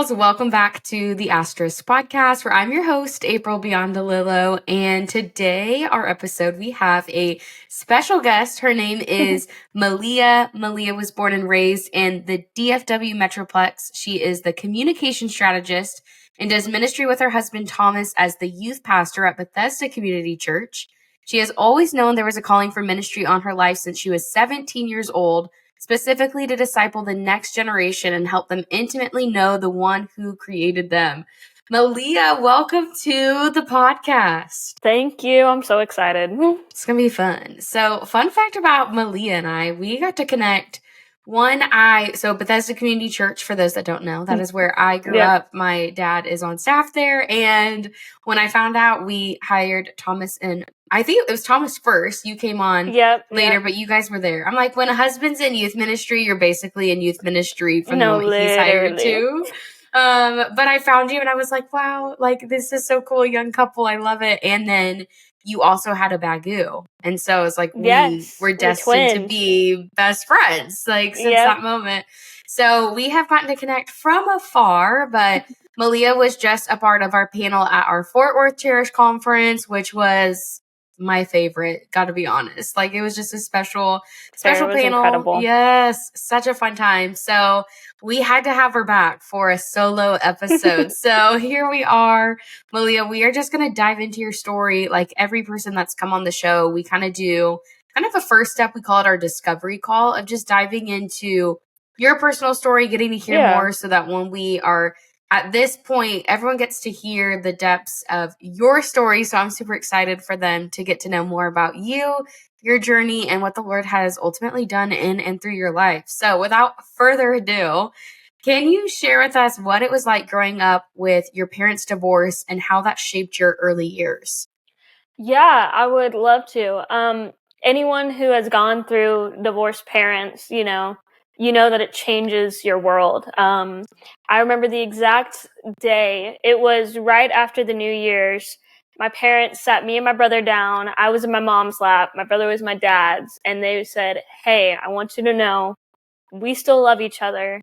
girls. Welcome back to the Asterisk podcast, where I'm your host, April Biondolillo. And today, our episode, we have a special guest. Her name is Melea. Melea was born and raised in the DFW Metroplex. She is the communication strategist and does ministry with her husband, Thomas, as the youth pastor at Bethesda Community Church. She has always known there was a calling for ministry on her life since she was 17 years old, specifically to disciple the next generation and help them intimately know the one who created them. Melea, welcome to the podcast. Thank you. I'm so excited. It's going to be fun. So, fun fact about Melea and I, we got to connect. So Bethesda Community Church, for those that don't know, that is where I grew up. My dad is on staff there. And when I found out, we hired Thomas, and I think it was Thomas first. You came on later, but you guys were there. I'm like, when a husband's in youth ministry, you're basically in youth ministry from the moment he's hired too. But I found you and I was like, wow, like this is so cool. Young couple. I love it. And then you also had a bagoo. And so it's like, we're destined to be best friends, like since that moment. So we have gotten to connect from afar, but Melea was just a part of our panel at our Fort Worth Cherish conference, which was my favorite, gotta be honest. Like it was just a special panel. Incredible. Yes, such a fun time. So we had to have her back for a solo episode. So here we are, Melea. We are just gonna dive into your story. Like every person that's come on the show, we kind of do a first step. We call it our discovery call of just diving into your personal story, getting to hear more, so that when we are at this point, everyone gets to hear the depths of your story. So I'm super excited for them to get to know more about you, your journey, and what the Lord has ultimately done in and through your life. So without further ado, can you share with us what it was like growing up with your parents' divorce and how that shaped your early years? Yeah, I would love to. Anyone who has gone through divorced parents, you know that it changes your world. I remember the exact day. It was right after the New Year's. My parents sat me and my brother down. I was in my mom's lap. My brother was my dad's. And they said, hey, I want you to know we still love each other,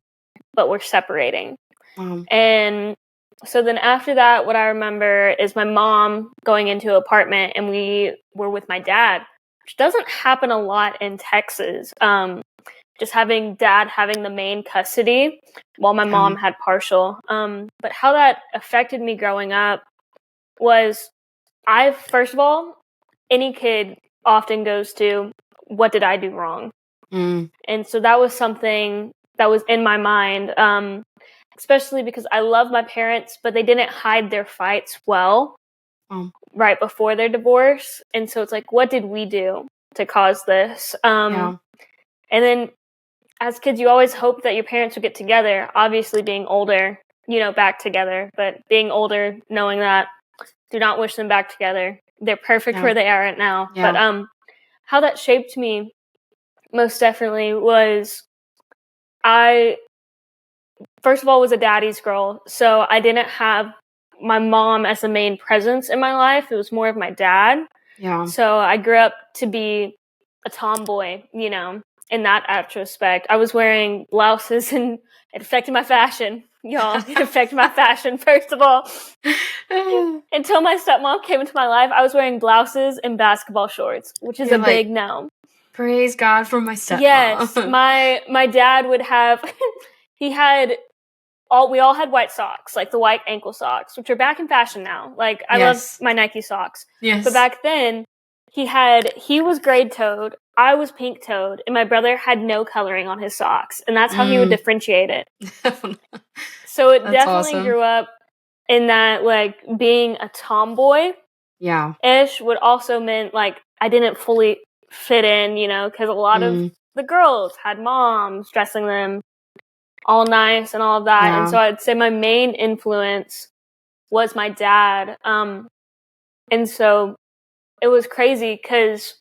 but we're separating. And so then after that, what I remember is my mom going into an apartment and we were with my dad, which doesn't happen a lot in Texas. Just having dad having the main custody while my mom had partial. But how that affected me growing up was first of all, any kid often goes to, what did I do wrong? And so that was something that was in my mind, especially because I love my parents, but they didn't hide their fights well right before their divorce. And so it's like, what did we do to cause this? And then as kids, you always hope that your parents would get together, obviously being older, back together, but being older, knowing that, do not wish them back together. They're perfect where they are right now. But how that shaped me most definitely was I, first of all, was a daddy's girl. So I didn't have my mom as the main presence in my life. It was more of my dad. So I grew up to be a tomboy, in that retrospect. I was wearing blouses and it affected my fashion. Y'all, it affected my fashion, first of all. Until my stepmom came into my life, I was wearing blouses and basketball shorts, which is a big no. Praise God for my stepmom. Yes, my dad would have, we all had white socks, like the white ankle socks, which are back in fashion now. Like, I love my Nike socks. Yes. But back then, he was grade-toed, I was pink-toed, and my brother had no coloring on his socks. And that's how he would differentiate it. So it definitely grew up in that, like, being a tomboy. Ish would also meant, like, I didn't fully fit in, because a lot of the girls had moms dressing them all nice and all of that. And so I'd say my main influence was my dad. And so it was crazy because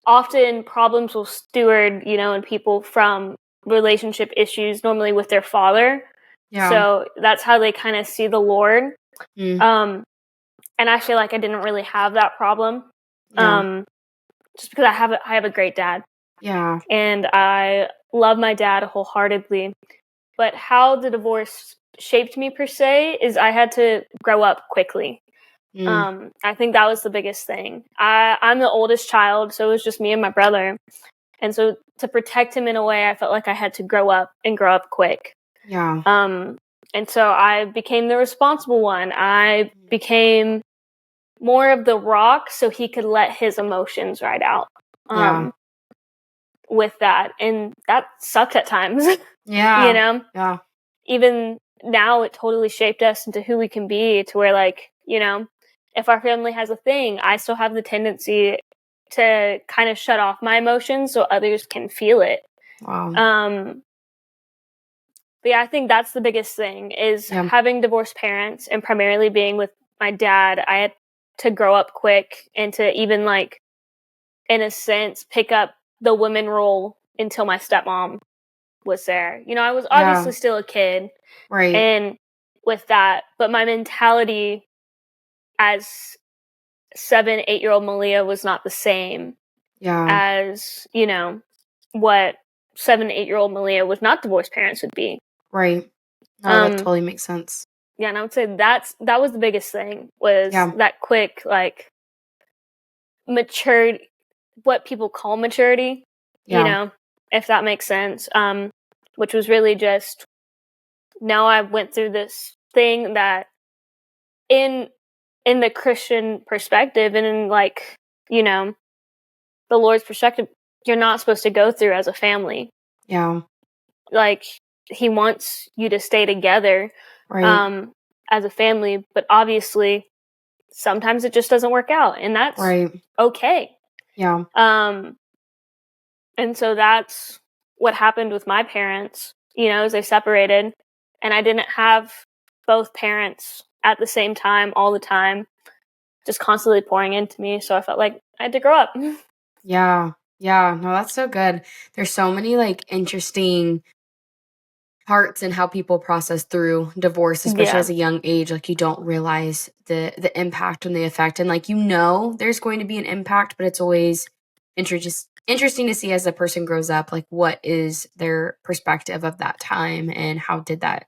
often problems will steward, and people from relationship issues, normally with their father. So that's how they kind of see the Lord. And I feel like I didn't really have that problem. Just because I have a great dad. And I love my dad wholeheartedly. But how the divorce shaped me per se is I had to grow up quickly. I think that was the biggest thing. I'm the oldest child, so it was just me and my brother. And so to protect him in a way, I felt like I had to grow up quick. Yeah. And so I became the responsible one. I became more of the rock so he could let his emotions ride out. With that. And that sucked at times. Yeah. You know? Yeah. Even now, it totally shaped us into who we can be, to where, like, you know, if our family has a thing, I still have the tendency to kind of shut off my emotions so others can feel it. Wow. But yeah, I think that's the biggest thing is having divorced parents and primarily being with my dad. I had to grow up quick and to even, like, in a sense, pick up the women role until my stepmom was there. You know, I was obviously still a kid. Right. And with that, but my mentality as 7-8-year-old Melea was not the same as, you know, what 7-8-year-old Melea with not divorced parents would be. Right. No, that totally makes sense. Yeah, and I would say that was the biggest thing, was that quick, like, maturity, what people call maturity, you know, if that makes sense. Which was really just, now I went through this thing that in the Christian perspective and in, like, you know, the Lord's perspective, you're not supposed to go through as a family. Yeah. Like, he wants you to stay together as a family, but obviously sometimes it just doesn't work out, and that's okay. Yeah. And so that's what happened with my parents, you know, as they separated, and I didn't have both parents at the same time all the time, just constantly pouring into me. So I felt like I had to grow up. Yeah. Yeah. No, that's so good. There's so many, like, interesting parts in how people process through divorce, especially as a young age. Like, you don't realize the impact and the effect. And, like, you know, there's going to be an impact, but it's always interesting to see as a person grows up, like, what is their perspective of that time and how did that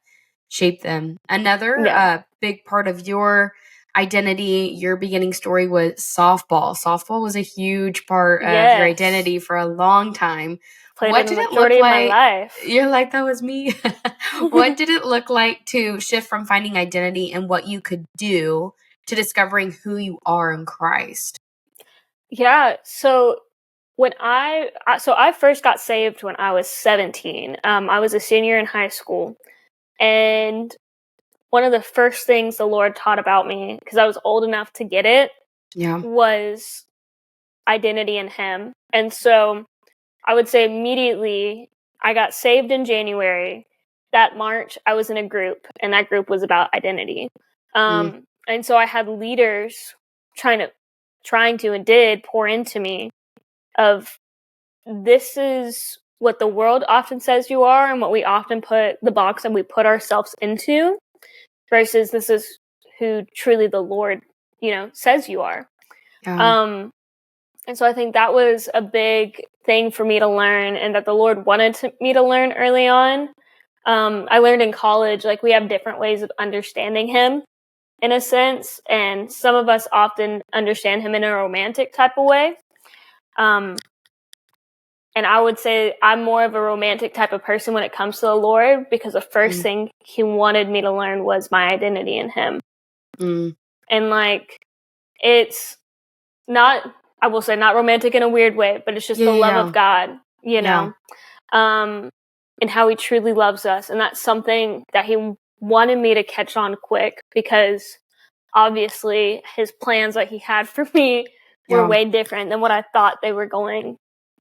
shape them. Another big part of your identity, your beginning story, was softball. Softball was a huge part of your identity for a long time. What did it look like? Of my life. You're like, that was me. What did it look like to shift from finding identity and what you could do to discovering who you are in Christ? Yeah. So when I first got saved when I was 17. I was a senior in high school, and one of the first things the Lord taught about me, because I was old enough to get it, was identity in Him. And so I would say immediately I got saved in January. That March, I was in a group, and that group was about identity. And so I had leaders trying to and did pour into me of, this is what the world often says you are and what we often put, the box that we put ourselves into, versus this is who truly the Lord, you know, says you are. And so I think that was a big thing for me to learn, and that the Lord wanted me to learn early on. I learned in college, like, we have different ways of understanding Him, in a sense, and some of us often understand Him in a romantic type of way. And I would say I'm more of a romantic type of person when it comes to the Lord, because the first thing He wanted me to learn was my identity in Him. And, like, it's not, I will say, not romantic in a weird way, but it's just the love of God, you know, and how He truly loves us. And that's something that He wanted me to catch on quick, because obviously His plans that He had for me were way different than what I thought they were going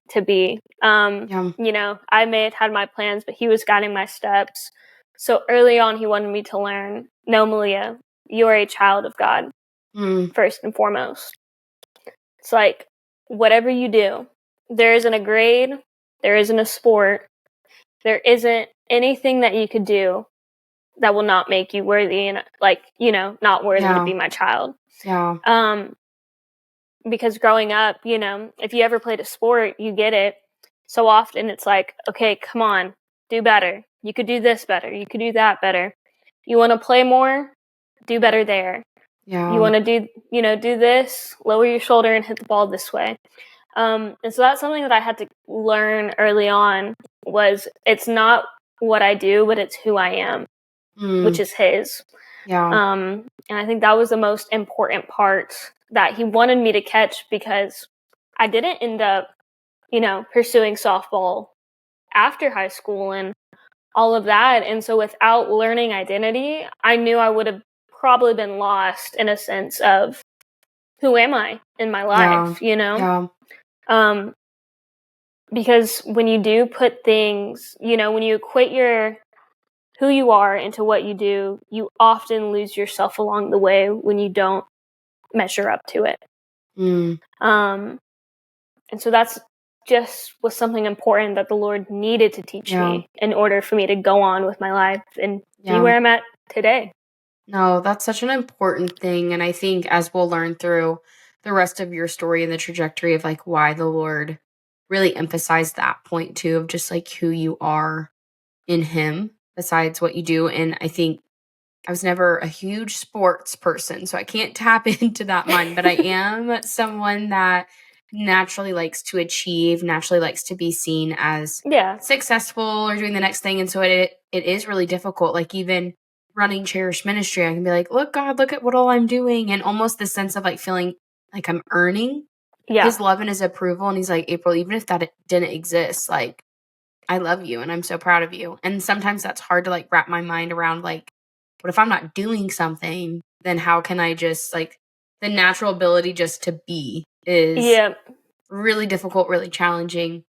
to be. You know, I may have had my plans, but He was guiding my steps. So early on, He wanted me to learn, no, Melea, you are a child of God, first and foremost. It's like, whatever you do, there isn't a grade, there isn't a sport, there isn't anything that you could do that will not make you worthy and, like, you know, not worthy to be my child. Because growing up, you know, if you ever played a sport, you get it. So often it's like, okay, come on, do better. You could do this better. You could do that better. You want to play more? Do better there. Yeah. You want to do this? Lower your shoulder and hit the ball this way. And so that's something that I had to learn early on, was it's not what I do, but it's who I am, which is his. Yeah. And I think that was the most important part that he wanted me to catch, because I didn't end up, pursuing softball after high school and all of that. And so without learning identity, I knew I would have probably been lost in a sense of, who am I in my life, Yeah. Because when you do put things, when you equate who you are into what you do, you often lose yourself along the way when you don't measure up to it. And so that's just was something important that the Lord needed to teach me in order for me to go on with my life and be where I'm at today. No, that's such an important thing. And I think as we'll learn through the rest of your story and the trajectory of like why the Lord really emphasized that point too, of just like who you are in Him besides what you do. And I think I was never a huge sports person, so I can't tap into that mind, but I am someone that naturally likes to achieve, naturally likes to be seen as successful or doing the next thing. And so it is really difficult. Like even running Cherish Ministry, I can be like, look, God, look at what all I'm doing. And almost the sense of like feeling like I'm earning His love and His approval. And He's like, April, even if that didn't exist, like, I love you and I'm so proud of you. And sometimes that's hard to like wrap my mind around, like, but if I'm not doing something, then how can I just like the natural ability just to be is really difficult, really challenging.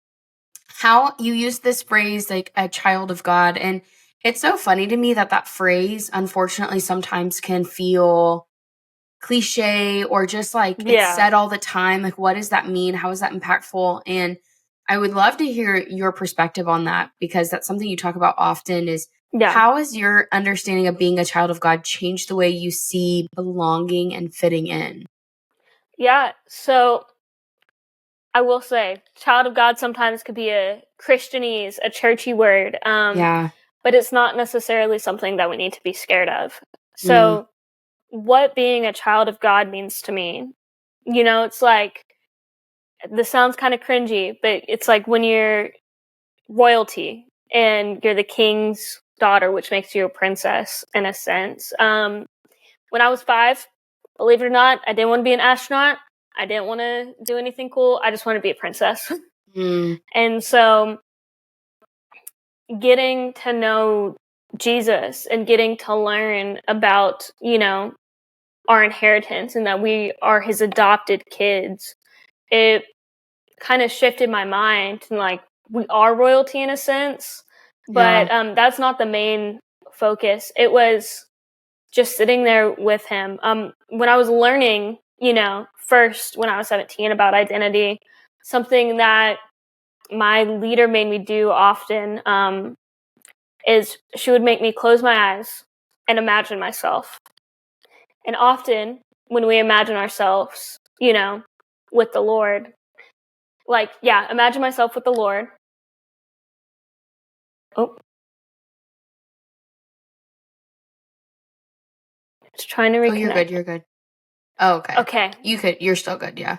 How you use this phrase, like a child of God. And it's so funny to me that phrase, unfortunately, sometimes can feel cliche or just like it's said all the time. Like, what does that mean? How is that impactful? And I would love to hear your perspective on that, because that's something you talk about often is how has your understanding of being a child of God changed the way you see belonging and fitting in? Yeah. So I will say, child of God sometimes could be a Christianese, a churchy word. But it's not necessarily something that we need to be scared of. So what being a child of God means to me, it's like, this sounds kind of cringy, but it's like when you're royalty and you're the king's daughter, which makes you a princess in a sense. When I was 5, believe it or not, I didn't want to be an astronaut. I didn't want to do anything cool. I just wanted to be a princess. And so getting to know Jesus and getting to learn about, our inheritance and that we are His adopted kids, it kind of shifted my mind to like, we are royalty in a sense, but that's not the main focus. It was just sitting there with Him. When I was learning, first when I was 17 about identity, something that my leader made me do often is she would make me close my eyes and imagine myself. And often when we imagine ourselves, with the Lord, like, imagine myself with the Lord. Oh. Just trying to reconnect. Oh, you're good. Oh, okay. Okay. You're still good, yeah.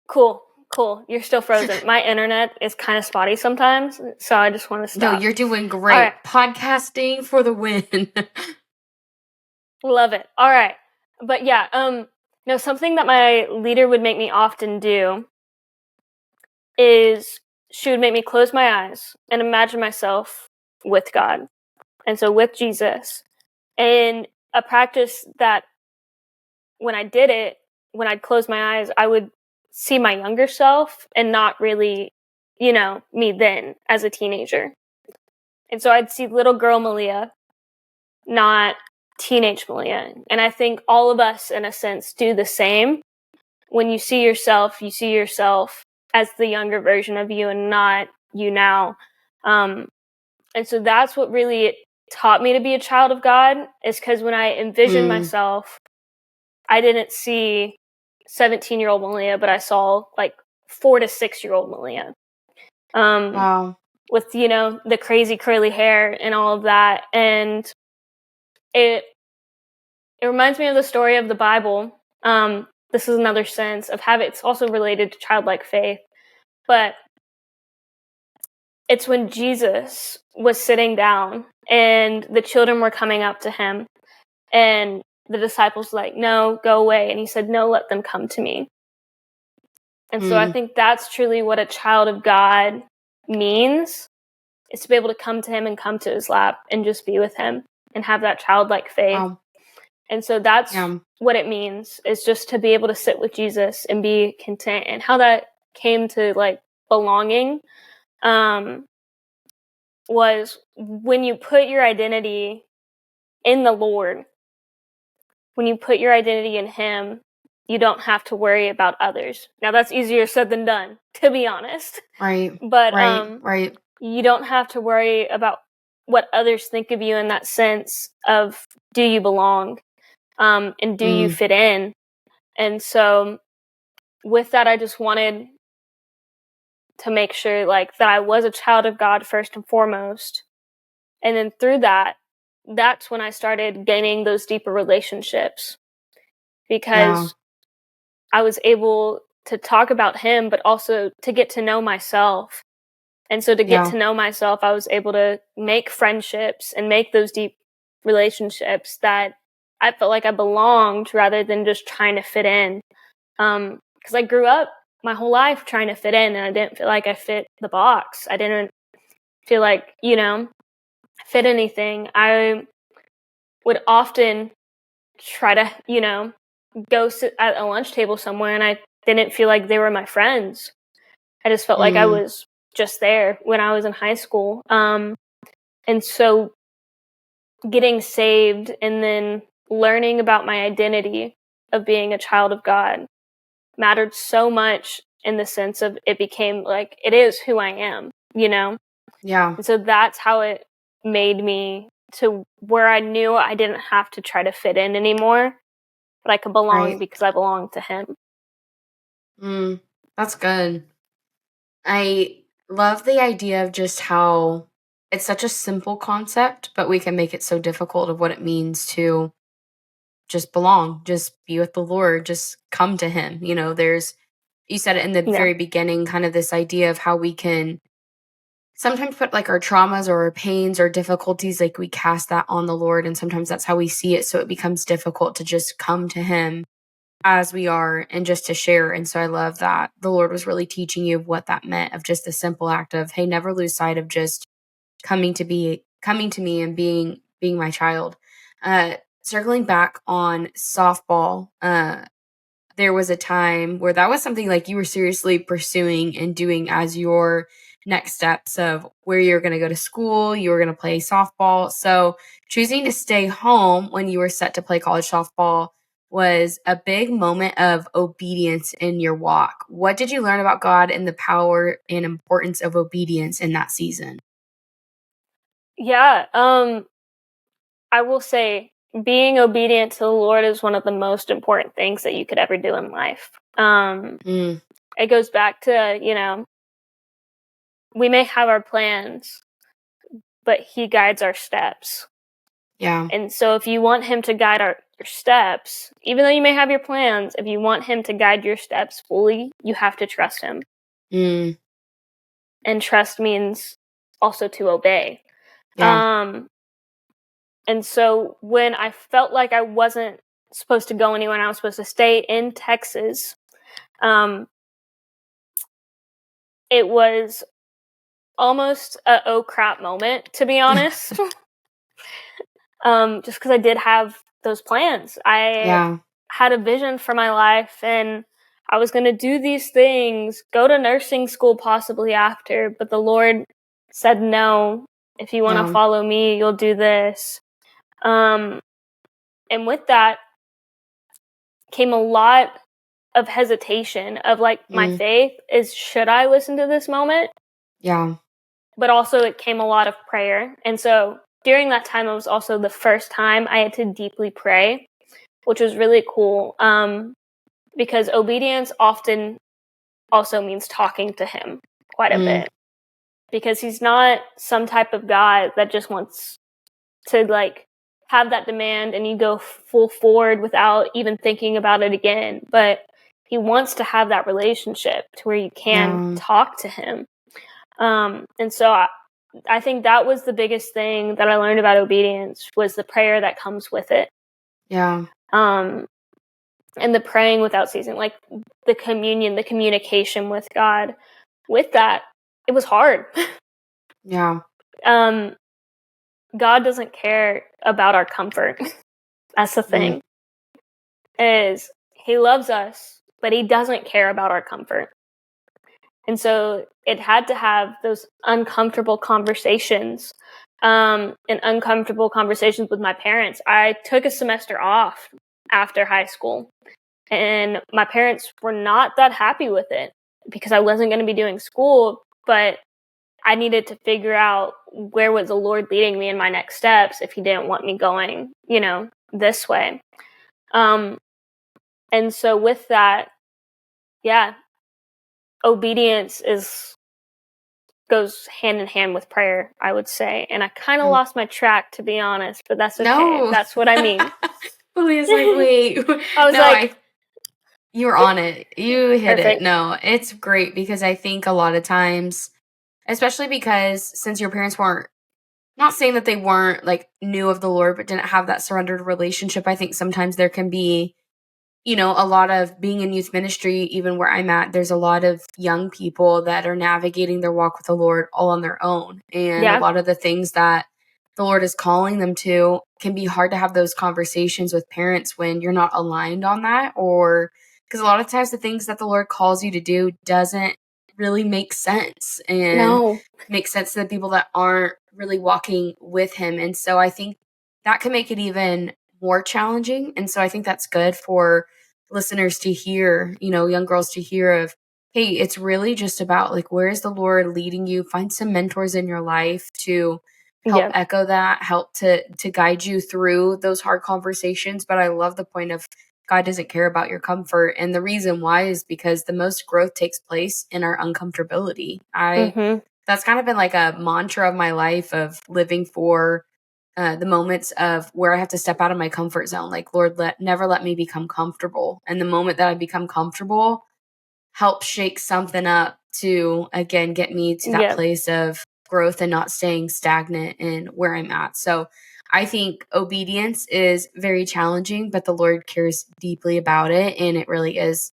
Cool. You're still frozen. My internet is kind of spotty sometimes, so I just want to stop. No, you're doing great. Right. Podcasting for the win. Love it. All right. But something that my leader would make me often do is she would make me close my eyes and imagine myself with God. And so with Jesus. And a practice that when I did it, when I'd close my eyes, I would see my younger self and not really, me then as a teenager. And so I'd see little girl Melea, not teenage Melea. And I think all of us, in a sense, do the same. When you see yourself as the younger version of you and not you now. And so that's what really taught me to be a child of God, is because when I envisioned myself, I didn't see 17-year-old Melea, but I saw like 4 to 6-year-old Melea. Wow. With, the crazy curly hair and all of that. And it reminds me of the story of the Bible. This is another sense of it's also related to childlike faith, but it's when Jesus was sitting down and the children were coming up to him, and the disciples were like, no, go away. And he said, no, let them come to me. And so I think that's truly what a child of God means, is to be able to come to him and come to his lap and just be with him and have that childlike faith. Wow. And so that's what it means, is just to be able to sit with Jesus and be content. And how that came to like belonging was when you put your identity in the Lord, when you put your identity in him, you don't have to worry about others. Now that's easier said than done, to be honest. Right. But right. You don't have to worry about what others think of you in that sense of, do you belong? And do you fit in? And so with that, I just wanted to make sure like that I was a child of God first and foremost. And then through that, that's when I started gaining those deeper relationships, because I was able to talk about him, but also to get to know myself. And so to get to know myself, I was able to make friendships and make those deep relationships that I felt like I belonged, rather than just trying to fit in. Because I grew up my whole life trying to fit in, and I didn't feel like I fit the box. I didn't feel like, fit anything. I would often try to, go sit at a lunch table somewhere, and I didn't feel like they were my friends. I just felt like I was just there when I was in high school. And so getting saved and then learning about my identity of being a child of God mattered so much, in the sense of it became like, it is who I am, Yeah. And so that's how it made me to where I knew I didn't have to try to fit in anymore, but I could belong because I belonged to him. That's good. I love the idea of just how it's such a simple concept, but we can make it so difficult of what it means to just belong, just be with the Lord, just come to him. You said it in the very beginning, kind of this idea of how we can sometimes put like our traumas or our pains or difficulties, like we cast that on the Lord. And sometimes that's how we see it. So it becomes difficult to just come to him as we are and just to share. And so I love that the Lord was really teaching you what that meant, of just the simple act of, hey, never lose sight of just coming to me and being my child. Circling back on softball, there was a time where that was something like you were seriously pursuing and doing as your next steps of where you're going to go to school, you were going to play softball. So choosing to stay home when you were set to play college softball was a big moment of obedience in your walk. What did you learn about God and the power and importance of obedience in that season? Yeah, I will say being obedient to the Lord is one of the most important things that you could ever do in life. It goes back to, we may have our plans, but he guides our steps. Yeah. And so if you want him to guide your steps, even though you may have your plans, if you want him to guide your steps fully, you have to trust him. And trust means also to obey. Yeah. And so when I felt like I wasn't supposed to go anywhere and I was supposed to stay in Texas, it was almost a oh crap moment, to be honest. Just because I did have those plans. I had a vision for my life, and I was going to do these things, go to nursing school possibly after, but the Lord said, no, if you want to follow me, you'll do this. And with that came a lot of hesitation of like my faith is, should I listen to this moment? Yeah. But also it came a lot of prayer. And so during that time, it was also the first time I had to deeply pray, which was really cool. Because obedience often also means talking to him quite a bit, because he's not some type of God that just wants to like have that demand and you go full forward without even thinking about it again. But he wants to have that relationship to where you can talk to him. And so I think that was the biggest thing that I learned about obedience, was the prayer that comes with it. Yeah. And the praying without ceasing, like the communion, the communication with God. With that, it was hard. Yeah. God doesn't care about our comfort. That's the thing. Is he loves us, but he doesn't care about our comfort. And so it had to have those uncomfortable conversations, and uncomfortable conversations with my parents. I took a semester off after high school, and my parents were not that happy with it because I wasn't going to be doing school, but I needed to figure out where was the Lord leading me in my next steps if he didn't want me going, this way. And so with that, yeah, obedience goes hand in hand with prayer, I would say. And I kind of lost my track, to be honest, but that's okay. No. That's what I mean. Please, wait. I was you were on it. You hit perfect. it. No, it's great because I think a lot of times, especially because since your parents weren't, not saying that they weren't like knew of the Lord, but didn't have that surrendered relationship, I think sometimes there can be, a lot of being in youth ministry, even where I'm at, there's a lot of young people that are navigating their walk with the Lord all on their own. And a lot of the things that the Lord is calling them to can be hard to have those conversations with parents when you're not aligned on that, or because a lot of times the things that the Lord calls you to do doesn't really make sense and make sense to the people that aren't really walking with him. And so I think that can make it even more challenging. And so I think that's good for listeners to hear, young girls to hear of, hey, it's really just about like, where is the Lord leading you? Find some mentors in your life to help echo that, help to guide you through those hard conversations. But I love the point of God doesn't care about your comfort. And the reason why is because the most growth takes place in our uncomfortability. That's kind of been like a mantra of my life, of living for the moments of where I have to step out of my comfort zone. Like, Lord, never let me become comfortable. And the moment that I become comfortable, help shake something up to, again, get me to that place of growth and not staying stagnant in where I'm at. So I think obedience is very challenging, but the Lord cares deeply about it. And it really is,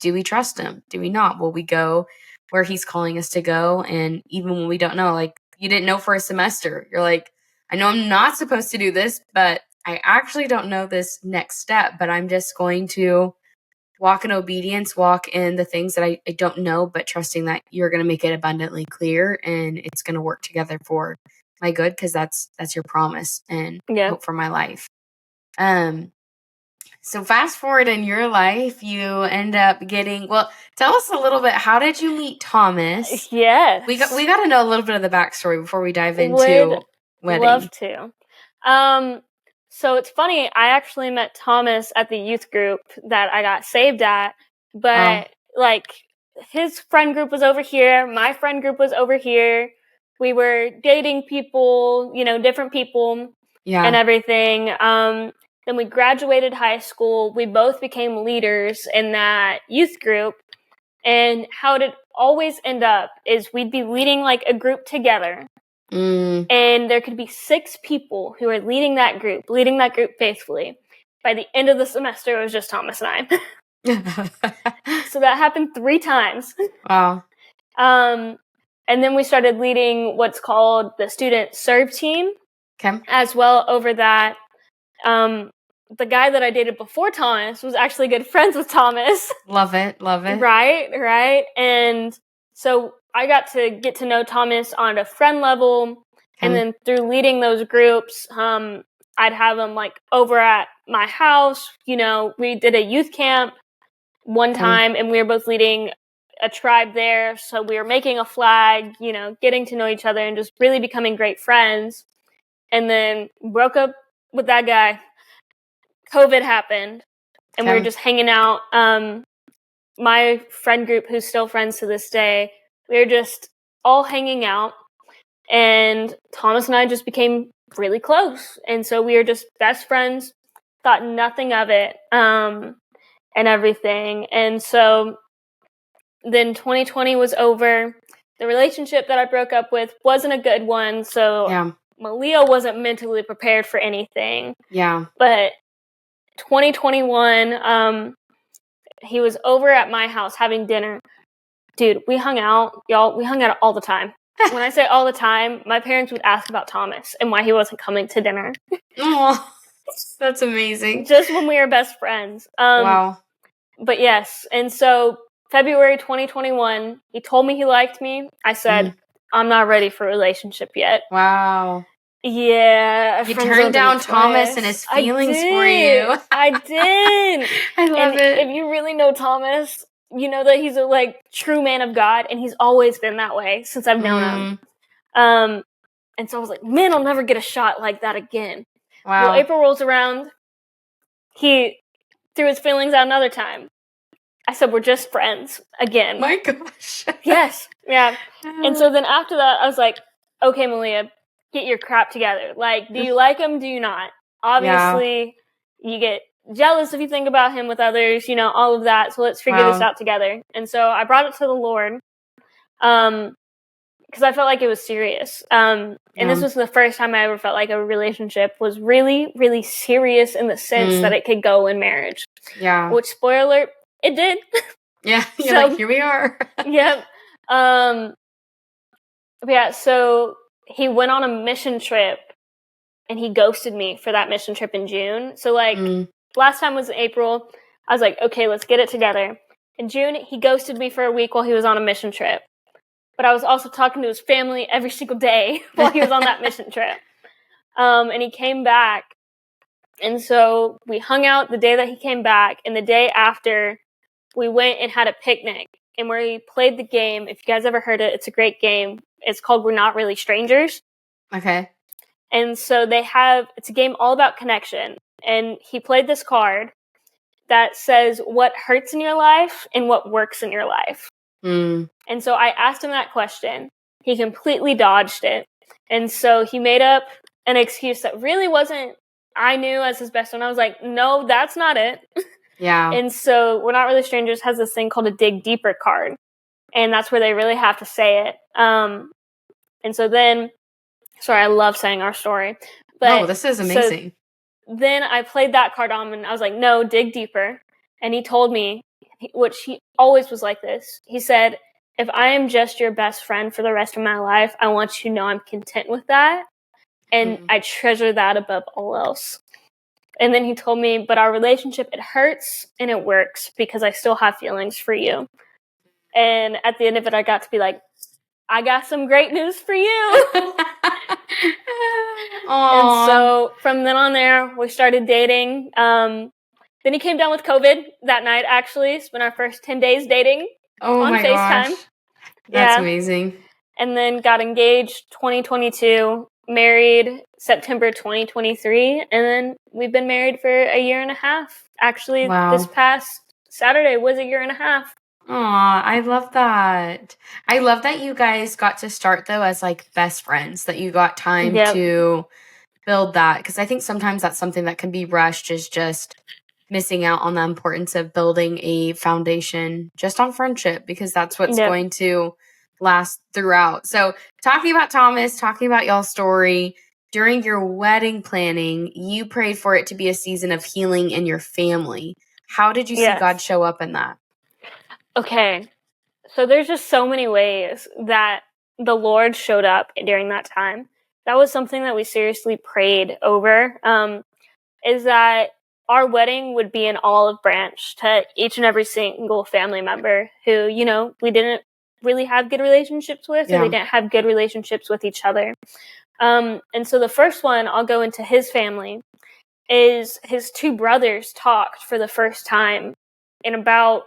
do we trust him? Do we not? Will we go where he's calling us to go? And even when we don't know, like you didn't know for a semester, you're like, I know I'm not supposed to do this, but I actually don't know this next step, but I'm just going to walk in obedience, walk in the things that I don't know, but trusting that you're going to make it abundantly clear and it's going to work together for my good, because that's your promise and hope for my life. So fast forward in your life, you end up getting, tell us a little bit, how did you meet Thomas? Yes. We got to know a little bit of the backstory before we dive into wedding. Love to. So it's funny, I actually met Thomas at the youth group that I got saved at, but like his friend group was over here, my friend group was over here. We were dating people, different people and everything. Then we graduated high school. We both became leaders in that youth group. And how it always end up is we'd be leading like a group together. And there could be 6 people who are leading that group faithfully. By the end of the semester, it was just Thomas and I. So that happened 3 times. Wow. And then we started leading what's called the student serve team as well over that. The guy that I dated before Thomas was actually good friends with Thomas. Love it. Right. And so I got to get to know Thomas on a friend level. And then through leading those groups, I'd have them like over at my house. We did a youth camp one time and we were both leading a tribe there. So we were making a flag, getting to know each other and just really becoming great friends. And then broke up with that guy. COVID happened and we were just hanging out. My friend group, who's still friends to this day, we were just all hanging out. And Thomas and I just became really close. And so we were just best friends, thought nothing of it, and everything. And so then 2020 was over. The relationship that I broke up with wasn't a good one. So Melea wasn't mentally prepared for anything. Yeah. But 2021, he was over at my house having dinner. Dude, we hung out, y'all. We hung out all the time. When I say all the time, my parents would ask about Thomas and why he wasn't coming to dinner. Oh, that's amazing. Just when we were best friends. Wow. But yes, and so February 2021, he told me he liked me. I said, I'm not ready for a relationship yet. Wow. Yeah. You turned down Thomas and his feelings for you. I did. I love it. If you really know Thomas, you know that he's a true man of God, and he's always been that way since I've known him. And so I was like, man, I'll never get a shot like that again. Wow. Well, April rolls around. He threw his feelings out another time. I said, we're just friends again. My gosh. Yes. Yeah. And so then after that, I was like, okay, Melea, get your crap together. Like, do you like him? Do you not? Obviously, you get jealous if you think about him with others, all of that. So let's figure this out together. And so I brought it to the Lord, because I felt like it was serious. And this was the first time I ever felt like a relationship was really, really serious in the sense that it could go in marriage. Yeah. Which, spoiler alert, it did. Yeah. You're like, here we are. Yep. Yeah, so he went on a mission trip and he ghosted me for that mission trip in June. So last time was April. I was like, okay, let's get it together. In June, he ghosted me for a week while he was on a mission trip. But I was also talking to his family every single day while he was on that mission trip. And he came back. And so we hung out the day that he came back. And the day after, we went and had a picnic. And where he played the game, if you guys ever heard it, it's a great game. It's called We're Not Really Strangers. Okay. And so it's a game all about connection. And he played this card that says what hurts in your life and what works in your life. And so I asked him that question. He completely dodged it. And so he made up an excuse that really wasn't, I knew as his best friend. I was like, no, that's not it. Yeah. And so We're Not Really Strangers has this thing called a Dig Deeper card. And that's where they really have to say it. And so then, sorry, I love saying our story. But this is amazing. So then I played that card on and I was like, no, dig deeper. And he told me, which he always was like this. He said, if I am just your best friend for the rest of my life, I want you to know I'm content with that. And I treasure that above all else. And then he told me, but our relationship, it hurts and it works because I still have feelings for you. And at the end of it, I got to be like, I got some great news for you. And so from then on there, we started dating. Then he came down with COVID that night, actually. Spent our first 10 days dating on FaceTime. Gosh. That's amazing. And then got engaged 2022, married September 2023. And then we've been married for a year and a half. Actually, this past Saturday was a year and a half. Aw, I love that. I love that you guys got to start, though, as, best friends, that you got time to build that. Because I think sometimes that's something that can be rushed, is just missing out on the importance of building a foundation just on friendship, because that's what's going to last throughout. So talking about Thomas, talking about y'all's story, during your wedding planning, you prayed for it to be a season of healing in your family. How did you see God show up in that? Okay, so there's just so many ways that the Lord showed up during that time. That was something that we seriously prayed over, is that our wedding would be an olive branch to each and every single family member who, we didn't really have good relationships with, or they didn't have good relationships with each other. And so the first one, I'll go into his family, is his two brothers talked for the first time in about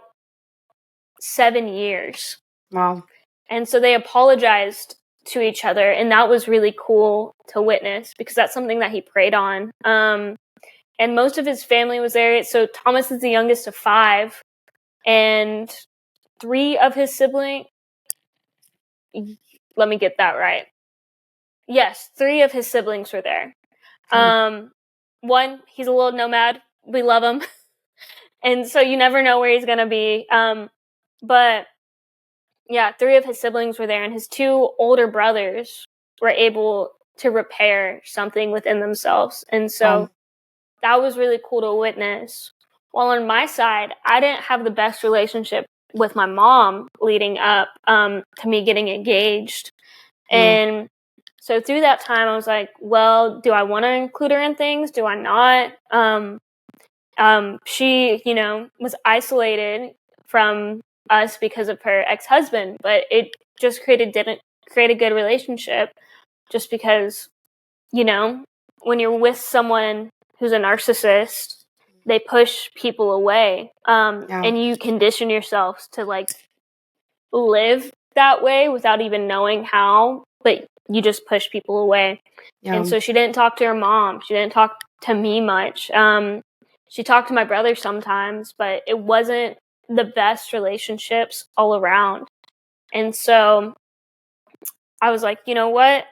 7 years. Wow. And so they apologized to each other, and that was really cool to witness because that's something that he prayed on. And most of his family was there. So Thomas is the youngest of 5, and 3 of his siblings, let me get that right. Yes, 3 of his siblings were there. One, he's a little nomad. We love him. And so you never know where he's going to be. But yeah, 3 of his siblings were there, and his 2 older brothers were able to repair something within themselves. And so that was really cool to witness. While on my side, I didn't have the best relationship with my mom leading up to me getting engaged. And so through that time, I was like, well, do I want to include her in things? Do I not? She, was isolated from us because of her ex-husband, but it just didn't create a good relationship just because, when you're with someone who's a narcissist, they push people away. And you condition yourselves to like live that way without even knowing how, but you just push people away. And so she didn't talk to her mom. She didn't talk to me much. She talked to my brother sometimes, but it wasn't the best relationships all around. And so I was like, you know what?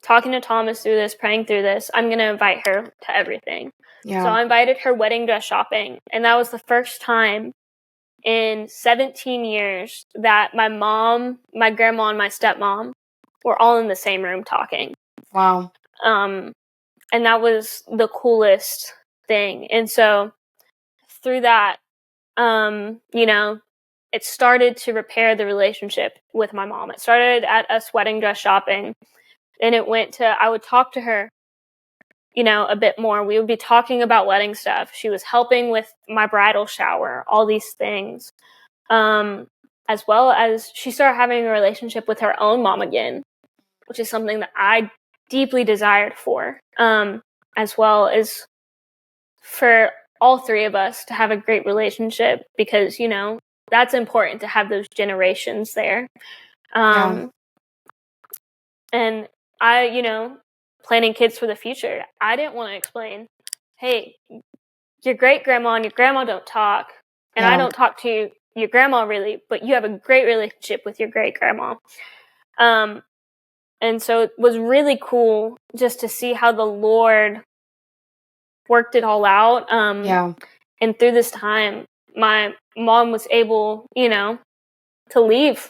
Talking to Thomas through this, praying through this, I'm going to invite her to everything. So I invited her wedding dress shopping. And that was the first time in 17 years that my mom, my grandma, and my stepmom were all in the same room talking. Wow. And that was the coolest thing. And so through that, it started to repair the relationship with my mom. It started at us wedding dress shopping. And it went to, I would talk to her, a bit more. We would be talking about wedding stuff. She was helping with my bridal shower, all these things. As well as she started having a relationship with her own mom again, which is something that I deeply desired for, as well as for all 3 of us to have a great relationship because, that's important to have those generations there. And I, planning kids for the future, I didn't want to explain, hey, your great grandma and your grandma don't talk, and I don't talk to your grandma really, but you have a great relationship with your great grandma. And so it was really cool just to see how the Lord worked it all out. And through this time, my mom was able, to leave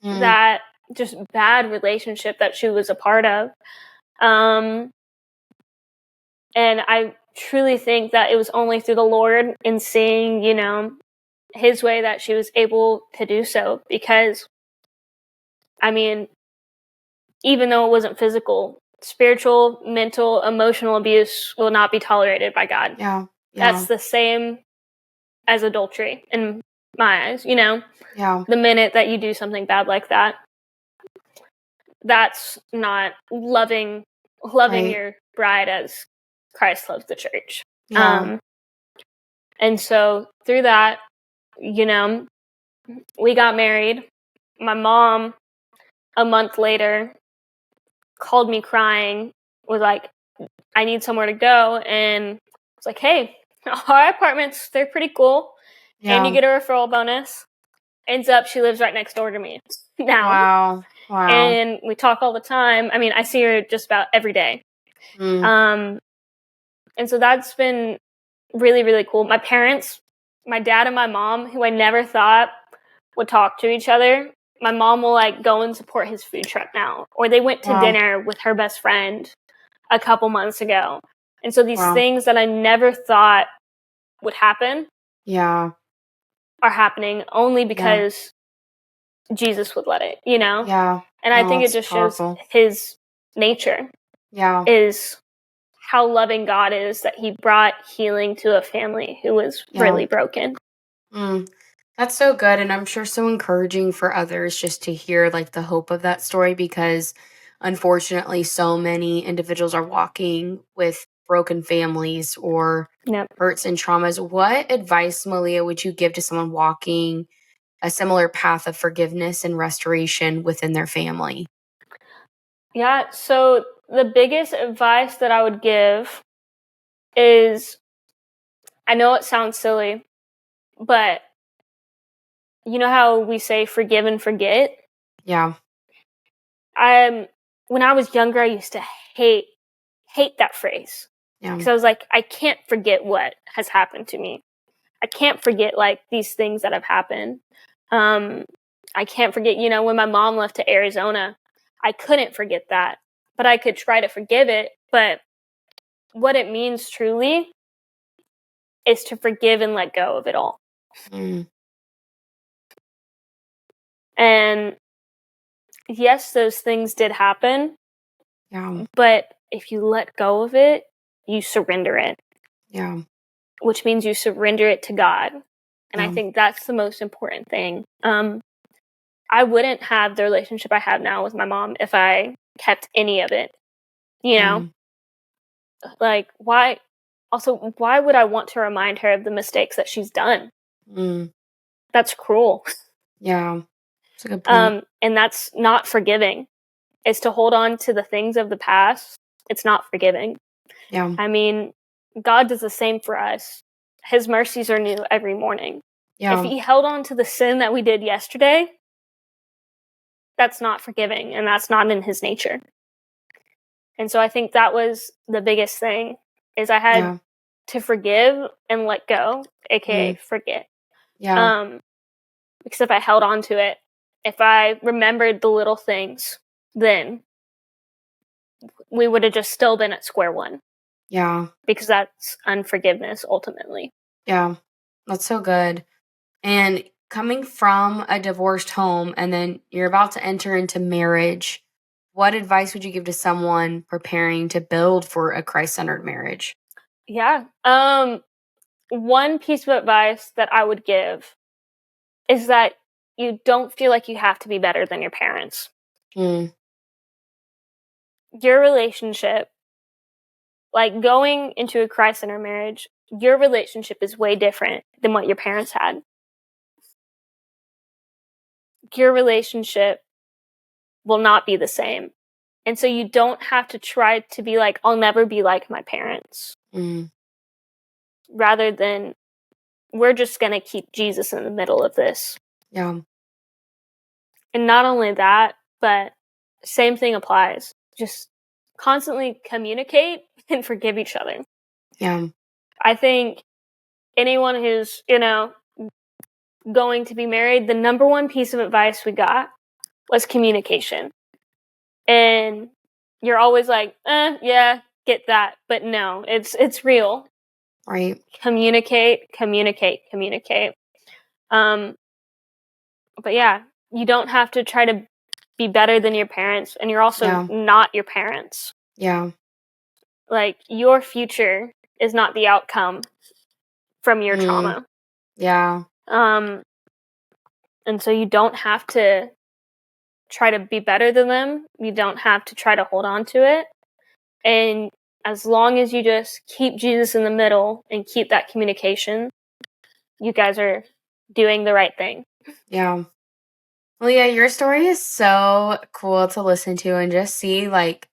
that just bad relationship that she was a part of. And I truly think that it was only through the Lord and seeing, his way that she was able to do so. Because, even though it wasn't physical, spiritual, mental, emotional abuse will not be tolerated by God. That's the same as adultery in my eyes, The minute that you do something bad like that, that's not loving your bride as Christ loves the church. And so through that, we got married. My mom, a month later, called me crying, was like, I need somewhere to go. And I was like, hey, our apartments, they're pretty cool. And you get a referral bonus. Ends up, she lives right next door to me now. Wow. And we talk all the time. I see her just about every day. And so that's been really, really cool. My parents, my dad and my mom, who I never thought would talk to each other, my mom will go and support his food truck now. Or they went to dinner with her best friend a couple months ago. And so these things that I never thought would happen are happening only because Jesus would let it, And I think it just shows his nature is how loving God is, that he brought healing to a family who was really broken. That's so good, and I'm sure so encouraging for others just to hear the hope of that story, because unfortunately so many individuals are walking with broken families or hurts and traumas. What advice, Melea, would you give to someone walking a similar path of forgiveness and restoration within their family? Yeah, so the biggest advice that I would give is, I know it sounds silly, but you know how we say forgive and forget? Yeah. When I was younger, I used to hate hate that phrase. Yeah. Because I was like, I can't forget what has happened to me. I can't forget like these things that have happened. I can't forget, when my mom left to Arizona, I couldn't forget that, but I could try to forgive it. But what it means truly is to forgive and let go of it all. Mm. And yes, those things did happen. Yeah. But if you let go of it, you surrender it. Yeah. Which means you surrender it to God. And I Yeah. think that's the most important thing. I wouldn't have the relationship I have now with my mom if I kept any of it. Like, why? Also, why would I want to remind her of the mistakes that she's done? Mm. That's cruel. Yeah. That's a good point. And that's not forgiving. Is to hold on to the things of the past. It's not forgiving. Yeah. I mean, God does the same for us. His mercies are new every morning. Yeah. If he held on to the sin that we did yesterday, that's not forgiving, and that's not in his nature. And so I think that was the biggest thing, is I had to forgive and let go, aka forget. Yeah. Because if I held on to it, if I remembered the little things, then we would have just still been at square one. Yeah. Because that's unforgiveness ultimately. Yeah. That's so good. And coming from a divorced home and then you're about to enter into marriage, what advice would you give to someone preparing to build for a Christ-centered marriage? Yeah. One piece of advice that I would give is that you don't feel like you have to be better than your parents. Mm. Your relationship, like going into a Christ-centered marriage, your relationship is way different than what your parents had. Your relationship will not be the same. And so you don't have to try to be like, I'll never be like my parents. Mm. Rather than, we're just going to keep Jesus in the middle of this. Yeah. And not only that, but same thing applies. Just constantly communicate and forgive each other. Yeah. I think anyone who's, going to be married, the number one piece of advice we got was communication. And you're always like, yeah, get that. But no, it's real. Right. Communicate, communicate, communicate. But yeah, you don't have to try to be better than your parents, and you're also not your parents. Yeah. Like, your future is not the outcome from your trauma. Yeah. And so you don't have to try to be better than them. You don't have to try to hold on to it. And as long as you just keep Jesus in the middle and keep that communication, you guys are doing the right thing. Yeah. Well, yeah, your story is so cool to listen to and just see, like,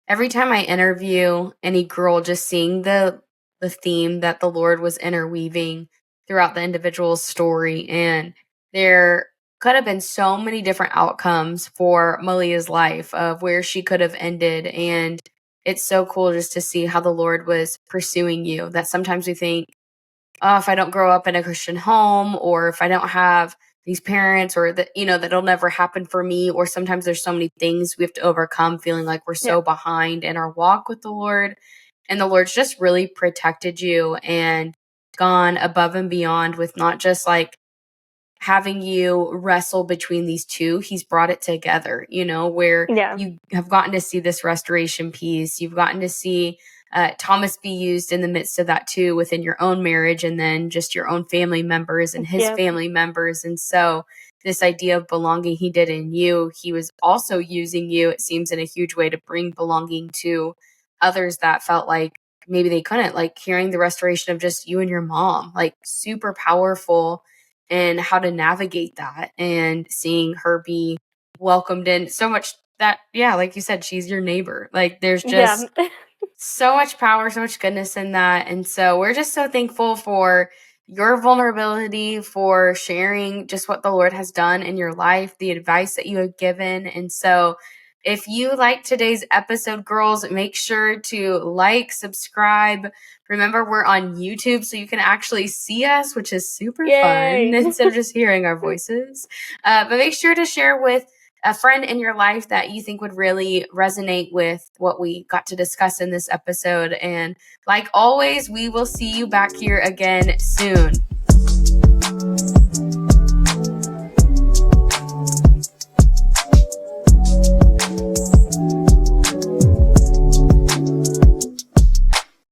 every time I interview any girl, just seeing the theme that the Lord was interweaving throughout the individual's story. And there could have been so many different outcomes for Malea's life of where she could have ended. And it's so cool just to see how the Lord was pursuing you. That sometimes we think, oh, if I don't grow up in a Christian home, or if I don't have these parents, or that, that'll never happen for me. Or sometimes there's so many things we have to overcome, feeling like we're so behind in our walk with the Lord. And the Lord's just really protected you and gone above and beyond with not just like having you wrestle between these two. He's brought it together, where you have gotten to see this restoration piece. You've gotten to see Thomas be used in the midst of that too, within your own marriage, and then just your own family members and his family members. And so this idea of belonging he did in you, he was also using you, it seems, in a huge way to bring belonging to others that felt like maybe they couldn't, like hearing the restoration of just you and your mom, like super powerful, and how to navigate that, and seeing her be welcomed in so much that, like you said, she's your neighbor. Like there's just so much power, so much goodness in that. And so we're just so thankful for your vulnerability, for sharing just what the Lord has done in your life, the advice that you have given. And so If you like today's episode, girls, make sure to like, subscribe. Remember, we're on YouTube, so you can actually see us, which is super fun instead of just hearing our voices. But make sure to share with a friend in your life that you think would really resonate with what we got to discuss in this episode. And like always, we will see you back here again soon.